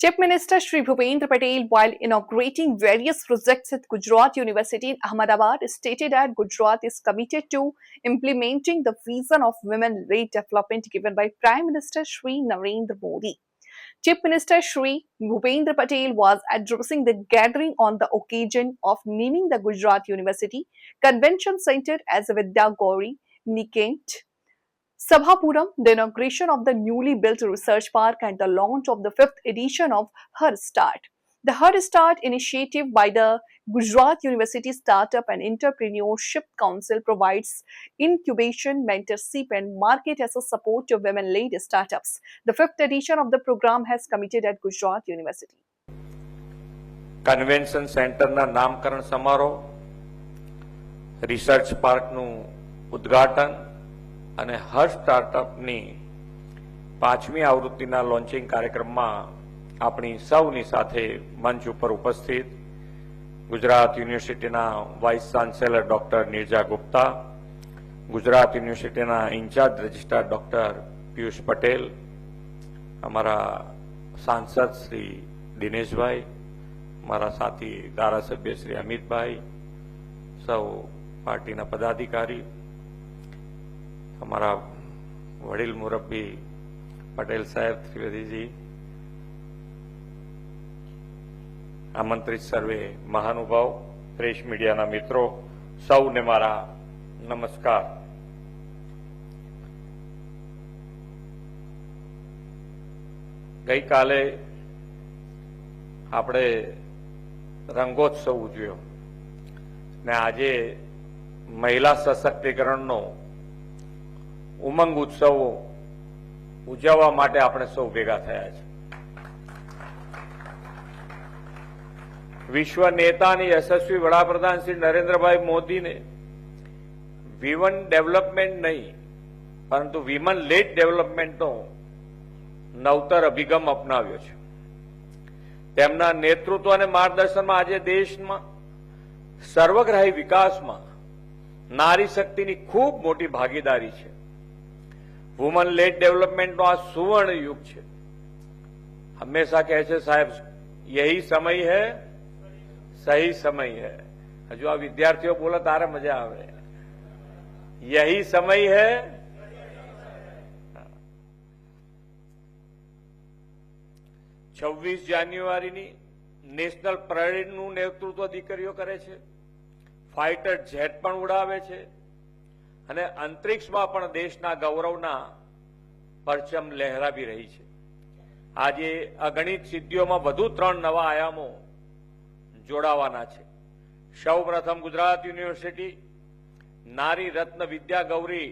Chief Minister Shri Bhupendra Patel, while inaugurating various projects at Gujarat University in Ahmedabad, stated that Gujarat is committed to implementing the vision of women-led development given by Prime Minister Shri Narendra Modi. Chief Minister Shri Bhupendra Patel was addressing the gathering on the occasion of naming the Gujarat University Convention Centre as Vidya Gauri Nikent Sabhapuram, the inauguration of the newly built research park and the launch of the 5th edition of Her Start. The Her Start initiative by the Gujarat University Startup and Entrepreneurship Council provides incubation, mentorship and market access support to women-led startups. The 5th edition of the program has committed at Gujarat University. Convention સેન્ટરના નામકરણ સમારોહ, research પાર્કનું ઉદ્ઘાટન અને હર સ્ટાર્ટઅપની 5મી આવૃત્તિના launching કાર્યક્રમમાં આપણી સૌની સાથે મંચ ઉપર ઉપસ્થિત ગુજરાત યુનિવર્સિટીના vice chancellor doctor Neerja Gupta, Gujarat યુનિવર્સિટીના in charge registrar doctor Piyush Patel, અમારા સાંસદ શ્રી દિનેશભાઈ, મારા સાથી ધારાસભ્ય શ્રી અમિતભાઈ, સૌ પાર્ટીના પદાધિકારી, हमारा वडील मुरब्बी पटेल साहेब त्रिवेदी जी, आमंत्रित सर्वे महानुभाव, प्रेस मीडिया ना मित्रों, सौने मारा नमस्कार। गई काले आपणे रंगोत्सव उजव्यो ने आजे महिला सशक्तिकरणनो उमंग उत्सव उजववा माटे आपणे सौ भेगा थया छे। विश्व नेता ने यशस्वी वडाप्रधान श्री नरेंद्रभाई मोदी ने वीमन डेवलपमेंट नहीं परंतु वीमन लेड डेवलपमेंट नवतर अभिगम अपनाव्यो छे। તેમના નેતૃત્વ અને માર્ગદર્શનમાં આજે દેશમાં સર્વગ્રાહી વિકાસમાં નારી શક્તિની ખૂબ મોટી ભાગીદારી છે। વુમન લેડ ડેવલપમેન્ટનો આ સુવર્ણ યુગ છે। હંમેશા કહે છે સાહેબ, यही समय है, सही समय है। હજુ આ વિદ્યાર્થીઓ બોલે તારે મજા આવે। यही समय है, 26 જાન્યુઆરીની નેશનલ પરેડનું નેતૃત્વ દીકરીઓ કરે છે, ફાઇટર જેટ પણ ઉડાવે છે અને અંતરિક્ષમાં પણ દેશના ગૌરવના પરચમ લહેરાવી રહી છે। આજે અગણિત સિદ્ધિઓમાં વધુ 3 નવા આયામો જોડાવાના છે। સૌપ્રથમ ગુજરાત યુનિવર્સિટી નારી રત્ન વિદ્યા ગૌરી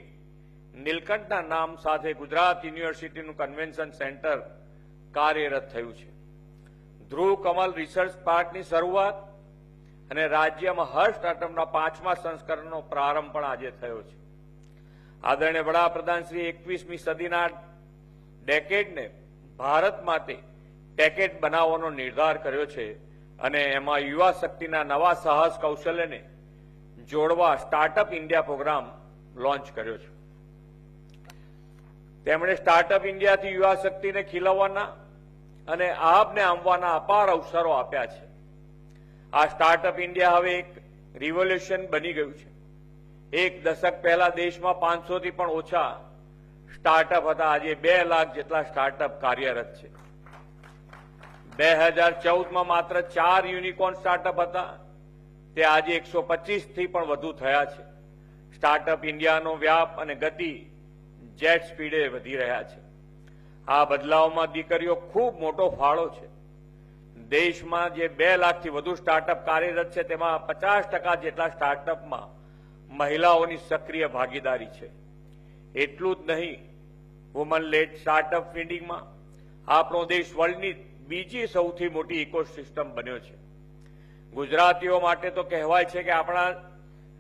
નીલકંઠના નામ સાથે ગુજરાત યુનિવર્સિટીનું કન્વેન્શન સેન્ટર કાર્યરત થયું છે। ધ્રુવ કમલ રિસર્ચ પાર્કની શરૂઆત અને રાજ્યમાં હર સ્ટાર્ટઅપના 5મા સંસ્કરણનો પ્રારંભ પણ આજે થયો છે। આદરણીય વડાપ્રધાન શ્રી 21મી સદીના ડેકેડને ભારત માટે ટેકેડ બનાવવાનો નિર્ધાર કર્યો છે અને એમાં યુવા શક્તિના નવા સાહસ કૌશલ્યને જોડવા સ્ટાર્ટઅપ ઇન્ડિયા પ્રોગ્રામ લોન્ચ કર્યો છે। તેમણે સ્ટાર્ટઅપ ઇન્ડિયાથી યુવા શક્તિને ખીલવવાના અને આપને આંબવાના અપાર અવસરો આપ્યા છે। આ સ્ટાર્ટઅપ ઇન્ડિયા હવે એક રિવોલ્યુશન બની ગયું છે। એક દશક પહેલા દેશમાં 500થી પણ ઓછા સ્ટાર્ટઅપ હતા, આજે 2 લાખ જેટલા સ્ટાર્ટઅપ કાર્યરત છે। 2014માં માત્ર 4 યુનિકોર્ન સ્ટાર્ટઅપ હતા, તે આજે 125થી પણ વધુ થયા છે। સ્ટાર્ટઅપ ઇન્ડિયાનો વ્યાપ અને ગતિ જેટ સ્પીડે વધી રહ્યા છે। આ બદલાવમાં દીકરીઓ ખૂબ મોટો ફાળો છે। દેશમાં જે 2 લાખથી વધુ સ્ટાર્ટઅપ કાર્યરત છે તેમાં 50% જેટલા સ્ટાર્ટઅપમાં મહિલાઓની સક્રિય ભાગીદારી છે। એટલું જ નહીં, વુમન લેડ સ્ટાર્ટઅપ ફંડિંગમાં આપણો દેશ વર્લ્ડની બીજી સૌથી મોટી ઇકોસિસ્ટમ બન્યો છે। ગુજરાતીઓ માટે તો કહેવાય છે કે આપણા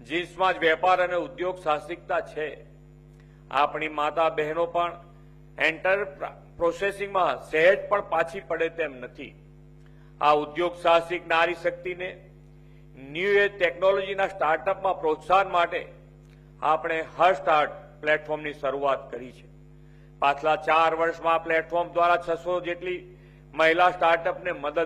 જીન્સમાં જ વેપાર અને ઉદ્યોગ સાહસિકતા છે। આપણી માતા બહેનો પણ એન્ટર પ્રોસેસિંગમાં સહેજ પણ પાછી પડે તેમ નથી। આ ઉદ્યોગ સાહસિક નારી શક્તિને ન્યૂ એજ ટેકનોલોજીના સ્ટાર્ટઅપમાં પ્રોત્સાહન માટે આપણે હર સ્ટાર્ટ પ્લેટફોર્મની શરૂઆત કરી છે। પાછલા 4 વર્ષમાં આ પ્લેટફોર્મ દ્વારા 600 જેટલી મહિલા સ્ટાર્ટઅપને મદદ